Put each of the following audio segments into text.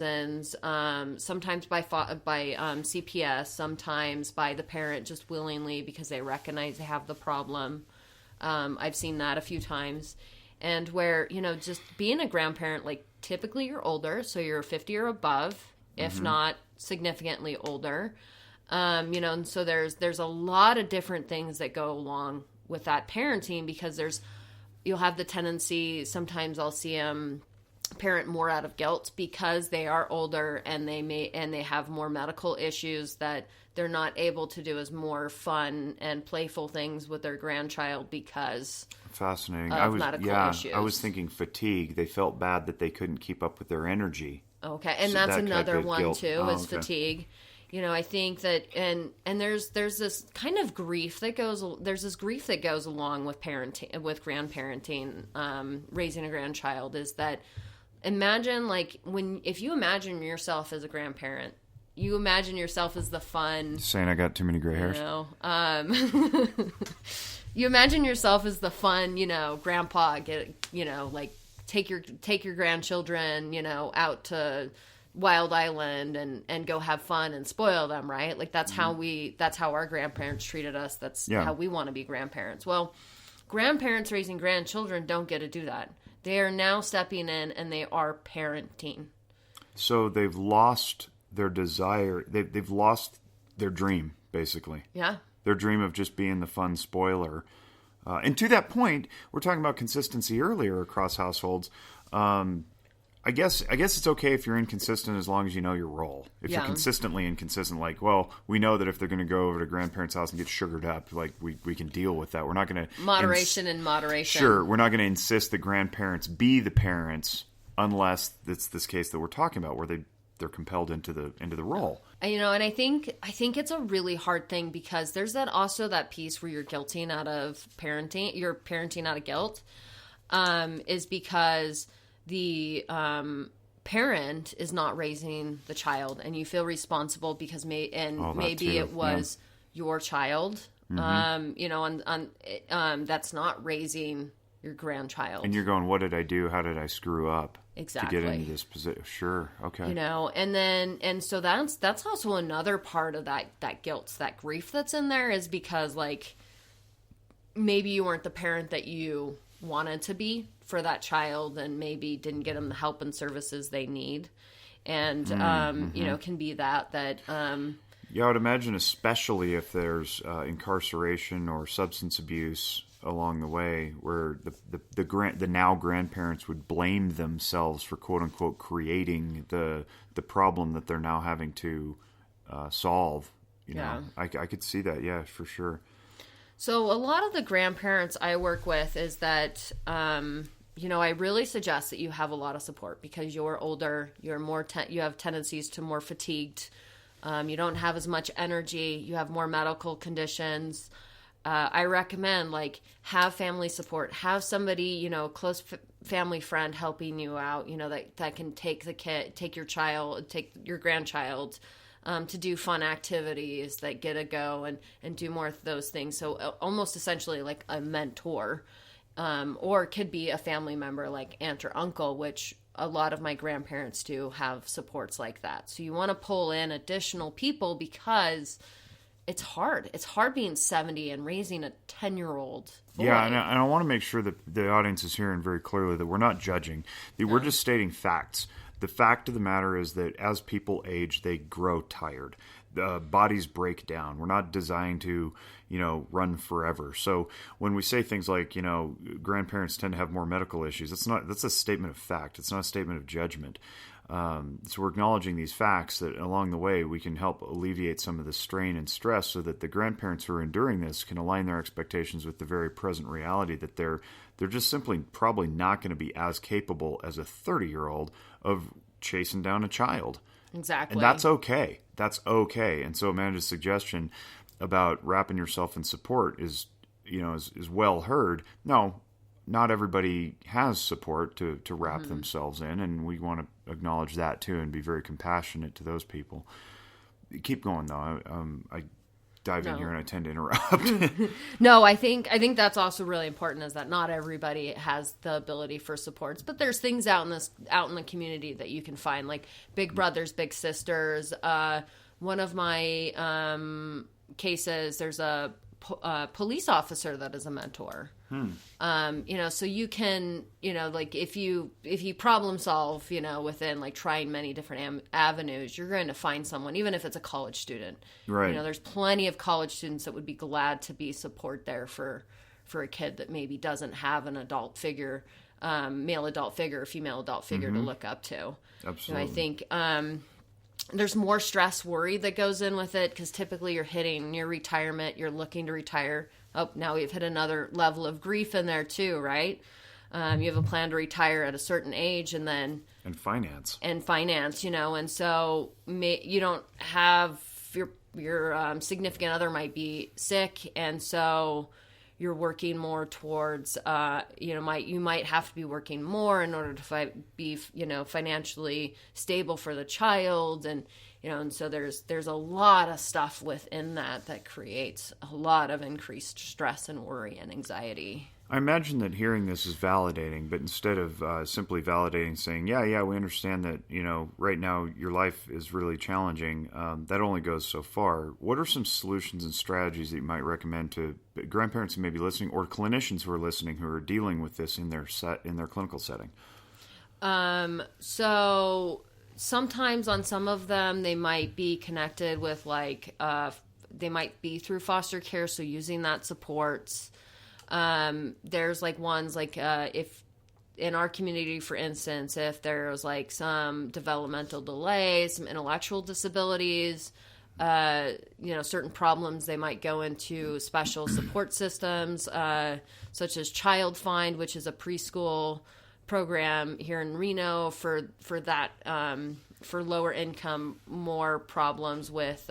sometimes by CPS, sometimes by the parent just willingly because they recognize they have the problem. I've seen that a few times. And where, just being a grandparent, like typically you're older, so you're 50 or above, if not significantly older. And so there's a lot of different things that go along with that parenting, because you'll have the tendency, sometimes I'll see them parent more out of guilt because they are older and they have more medical issues that they're not able to do as more fun and playful things with their grandchild because fascinating of medical issues. I was thinking fatigue. They felt bad that they couldn't keep up with their energy. Okay, and so that's another one too, is fatigue. I think that, and there's this kind of grief that goes along with parenting, with grandparenting, raising a grandchild, is that imagine if you imagine yourself as a grandparent, you imagine yourself as the fun. Saying I got too many gray hairs. You imagine yourself as the fun, grandpa, take your grandchildren, out to Wild Island and go have fun and spoil them, right? Like that's how our grandparents treated us. That's how we want to be grandparents. Well, grandparents raising grandchildren don't get to do that. They are now stepping in and they are parenting. So they've lost their desire. They've lost their dream, basically. Yeah. Their dream of just being the fun spoiler. And to that point, we're talking about consistency earlier across households. I guess it's okay if you're inconsistent as long as you know your role. If you're consistently inconsistent, we know that if they're going to go over to grandparents' house and get sugared up, we can deal with that. We're not going to moderation. Sure, we're not going to insist that grandparents be the parents unless it's this case that we're talking about, where they're compelled into the role. And I think it's a really hard thing, because there's that piece where you're guilting out of parenting. You're parenting out of guilt, is because the parent is not raising the child, and you feel responsible because maybe it was your child. That's not raising your grandchild. And you're going, what did I do? How did I screw up? Exactly. To get into this position. Sure. Okay. And so that's also another part of that guilt, that grief that's in there, is because maybe you weren't the parent that you wanted to be for that child, and maybe didn't get them the help and services they need. And, can be that. Yeah, I would imagine, especially if there's incarceration or substance abuse along the way, where the now grandparents would blame themselves for quote unquote creating the problem that they're now having to solve. I could see that. Yeah, for sure. So a lot of the grandparents I work with is that, I really suggest that you have a lot of support, because you're older, you're more, you have tendencies to more fatigued. You don't have as much energy. You have more medical conditions. I recommend have family support, have somebody, close family friend helping you out, that can take your grandchild, to do fun activities that get a go and do more of those things. So almost essentially like a mentor, or it could be a family member like aunt or uncle, which a lot of my grandparents do have supports like that. So you want to pull in additional people, because it's hard. It's hard being 70 and raising a 10-year-old boy. Yeah, and I want to make sure that the audience is hearing very clearly that we're not judging. We're just stating facts. The fact of the matter is that as people age, they grow tired. Bodies break down. We're not designed to, run forever. So when we say things like, grandparents tend to have more medical issues, that's a statement of fact. It's not a statement of judgment. So we're acknowledging these facts, that along the way we can help alleviate some of the strain and stress, so that the grandparents who are enduring this can align their expectations with the very present reality that they're just simply probably not going to be as capable as a 30-year-old of chasing down a child. Exactly. And that's okay. That's okay. And so Amanda's suggestion about wrapping yourself in support is well heard. No, not everybody has support to wrap themselves in, and we want to acknowledge that too and be very compassionate to those people. Keep going though. dive in here, and I tend to interrupt. No, I think that's also really important, is that not everybody has the ability for supports, but there's things out in the community that you can find, like big brothers, big sisters. One of my cases, there's a police officer that is a mentor. So you can, like if you problem solve, within like trying many different avenues, you're going to find someone, even if it's a college student. Right. There's plenty of college students that would be glad to be support there for a kid that maybe doesn't have an adult figure, male adult figure or female adult figure to look up to. Absolutely. I think, there's more stress, worry that goes in with it, because typically you're hitting your retirement, you're looking to retire. Oh, now we've hit another level of grief in there too, right? You have a plan to retire at a certain age, and finance, and so you don't have your significant other might be sick, and so you're working more towards, you might have to be working more in order to be, financially stable for the child. And so there's a lot of stuff within that creates a lot of increased stress and worry and anxiety. I imagine that hearing this is validating, but instead of simply validating, saying, yeah, we understand that, right now your life is really challenging, that only goes so far. What are some solutions and strategies that you might recommend to grandparents who may be listening, or clinicians who are listening who are dealing with this in their clinical setting? So sometimes on some of them, they might be connected with they might be through foster care, so using that supports. There's like ones like, if in our community, for instance, if there's like some developmental delays, some intellectual disabilities, certain problems, they might go into special support systems, such as Child Find, which is a preschool program here in Reno for that, for lower income, more problems with,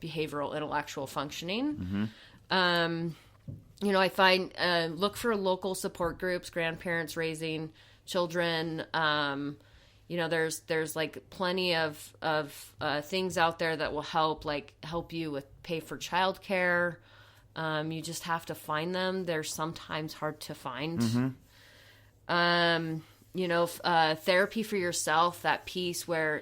behavioral intellectual functioning. I find, look for local support groups, grandparents raising children. There's like plenty of things out there that will help you with pay for childcare. You just have to find them. They're sometimes hard to find. Therapy for yourself, that piece where,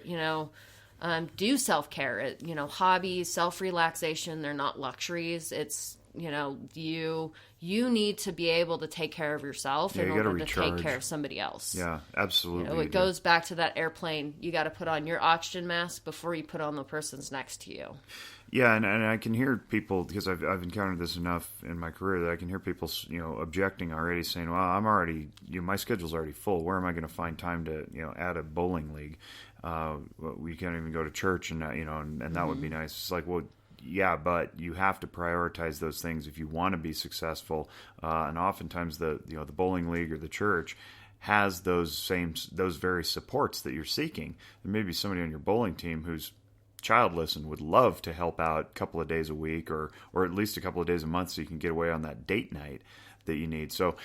do self-care, hobbies, self-relaxation, they're not luxuries. It's, you need to be able to take care of yourself in order to take care of somebody else. Yeah, absolutely. It goes back to that airplane. You got to put on your oxygen mask before you put on the person's next to you. Yeah, and I can hear people, because I've encountered this enough in my career, that I can hear people, objecting already, saying, well, I'm already, my schedule's already full. Where am I going to find time to, add a bowling league? We can't even go to church, and that would be nice. It's like, well, yeah, but you have to prioritize those things if you want to be successful. And oftentimes the bowling league or the church has those very supports that you're seeking. There may be somebody on your bowling team who's childless and would love to help out a couple of days a week or at least a couple of days a month, so you can get away on that date night that you need. So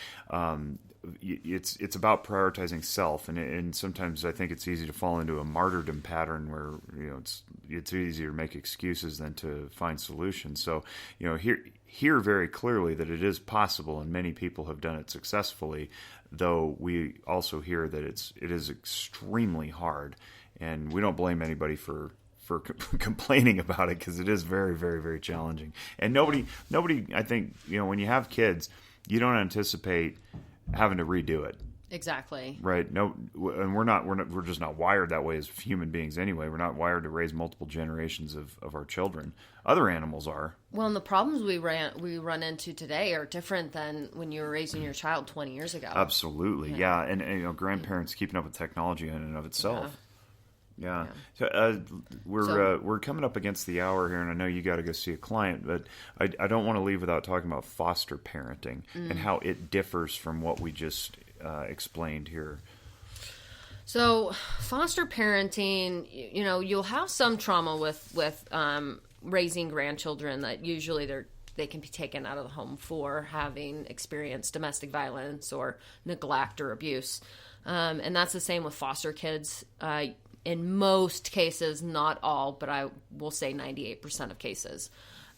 it's about prioritizing self, and sometimes I think it's easy to fall into a martyrdom pattern where it's easier to make excuses than to find solutions. So hear very clearly that it is possible, and many people have done it successfully, though we also hear that it is extremely hard, and we don't blame anybody for complaining about it, because it is very, very, very challenging. And nobody, I think, when you have kids, you don't anticipate having to redo it. Exactly. Right. No, and we're just not wired that way as human beings anyway. We're not wired to raise multiple generations of our children. Other animals are. Well, and the problems we run into today are different than when you were raising your child 20 years ago. Absolutely. Yeah. And grandparents keeping up with technology in and of itself. Yeah. So we're coming up against the hour here, and I know you got to go see a client, but I don't want to leave without talking about foster parenting and how it differs from what we just explained here. So foster parenting, you'll have some trauma with raising grandchildren that usually they can be taken out of the home for having experienced domestic violence or neglect or abuse. And that's the same with foster kids. In most cases, not all, but I will say 98% of cases.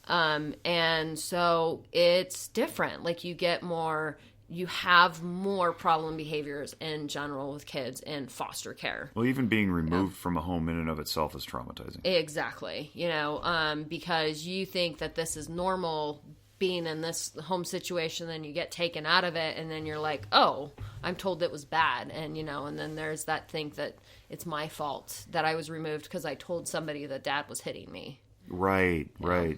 And so it's different. Like you have more problem behaviors in general with kids in foster care. Well, even being removed from a home in and of itself is traumatizing. Exactly. Because you think that this is normal being in this home situation, then you get taken out of it, and then you're like, oh, I'm told it was bad. And, and then there's that thing that it's my fault that I was removed because I told somebody that dad was hitting me. Right.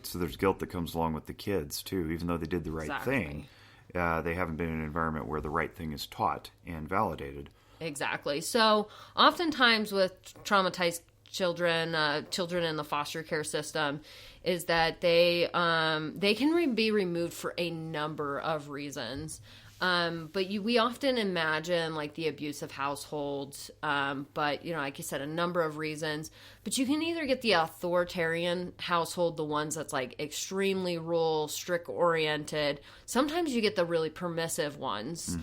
So there's guilt that comes along with the kids, too, even though they did the right thing. They haven't been in an environment where the right thing is taught and validated. Exactly. So oftentimes with traumatized children in the foster care system, is that they can be removed for a number of reasons. But we often imagine like the abusive household, but like you said, a number of reasons. But you can either get the authoritarian household, the ones that's like extremely rule, strict oriented. Sometimes you get the really permissive ones,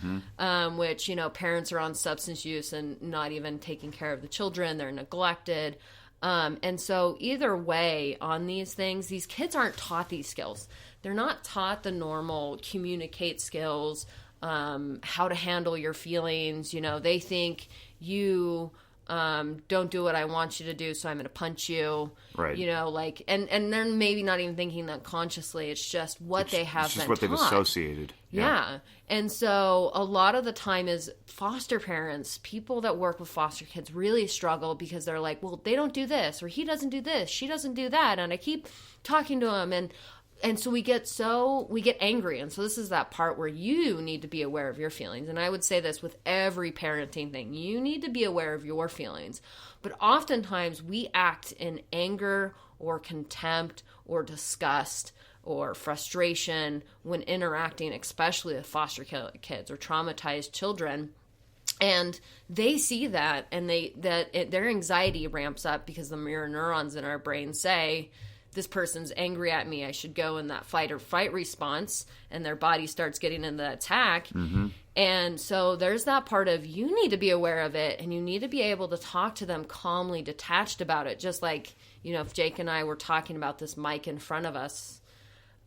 which parents are on substance use and not even taking care of the children. They're neglected. And so either way on these things, these kids aren't taught these skills. They're not taught the normal communicate skills, how to handle your feelings. They think you don't do what I want you to do, so I'm going to punch you. Right. And they're maybe not even thinking that consciously. It's just what they have been taught. It's just what they've associated. Yeah. And so a lot of the time is foster parents, people that work with foster kids really struggle because they're like, well, they don't do this, or he doesn't do this, she doesn't do that. And I keep talking to him, and so we get angry. And so this is that part where you need to be aware of your feelings. And I would say this with every parenting thing. You need to be aware of your feelings. But oftentimes we act in anger or contempt or disgust or frustration when interacting, especially with foster kids or traumatized children. And they see that, and their anxiety ramps up because the mirror neurons in our brain say, this person's angry at me, I should go in that fight or fight response, and their body starts getting in the attack. Mm-hmm. And so there's that part of you need to be aware of it, and you need to be able to talk to them calmly, detached about it. Just like, if Jake and I were talking about this mic in front of us,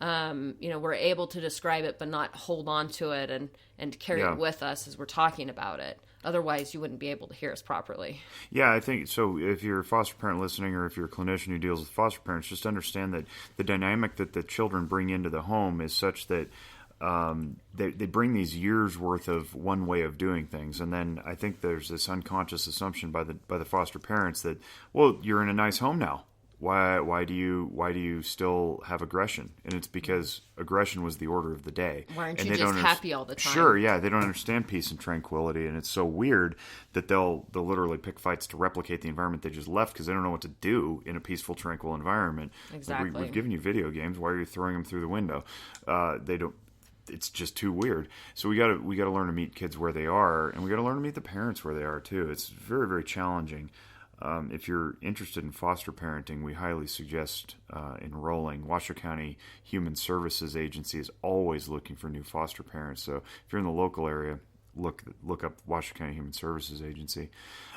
we're able to describe it but not hold on to it and carry it with us as we're talking about it. Otherwise, you wouldn't be able to hear us properly. Yeah, I think so. If you're a foster parent listening, or if you're a clinician who deals with foster parents, just understand that the dynamic that the children bring into the home is such that they bring these years worth of one way of doing things, and then I think there's this unconscious assumption by the foster parents that, well, you're in a nice home now. Why do you still have aggression? And it's because aggression was the order of the day. Why aren't you just happy all the time? Sure, yeah. They don't understand peace and tranquility, and it's so weird that they'll literally pick fights to replicate the environment they just left because they don't know what to do in a peaceful, tranquil environment. Exactly. We've given you video games. Why are you throwing them through the window? They don't. It's just too weird. So we got to learn to meet kids where they are, and we got to learn to meet the parents where they are too. It's very, very challenging. If you're interested in foster parenting, we highly suggest enrolling. Washoe County Human Services Agency is always looking for new foster parents. So if you're in the local area, look up Washoe County Human Services Agency.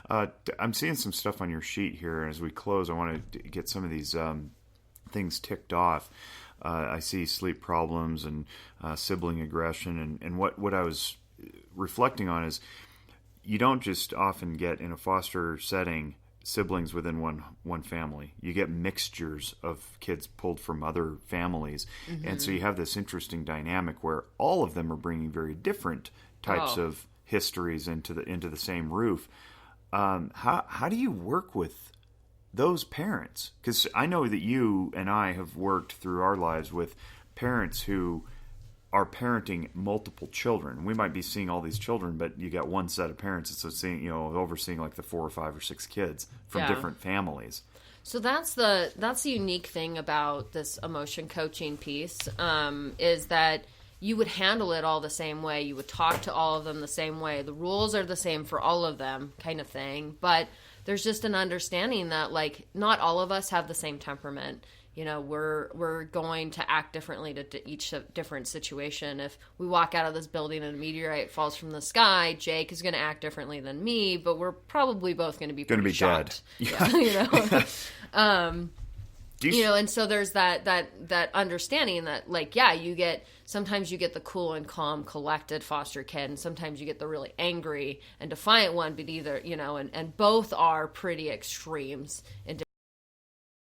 I'm seeing some stuff on your sheet here, and as we close, I want to get some of these things ticked off. I see sleep problems and sibling aggression, and what I was reflecting on is you don't just often get in a foster setting siblings within one family. You get mixtures of kids pulled from other families, and so you have this interesting dynamic where all of them are bringing very different types of histories into the same roof. How do you work with those parents? Because I know that you and I have worked through our lives with parents who are parenting multiple children. We might be seeing all these children, but you got one set of parents that's overseeing like the 4 or 5 or 6 kids from different families. So that's the unique thing about this emotion coaching piece, is that you would handle it all the same way. You would talk to all of them the same way. The rules are the same for all of them, kind of thing. But there's just an understanding that like not all of us have the same temperament. We're going to act differently to each different situation. If we walk out of this building and a meteorite falls from the sky, Jake is going to act differently than me, but we're probably both going to be shocked. Dead. Yeah. And so there's that understanding that, like, yeah, sometimes you get the cool and calm, collected foster kid, and sometimes you get the really angry and defiant one, but either, and both are pretty extremes in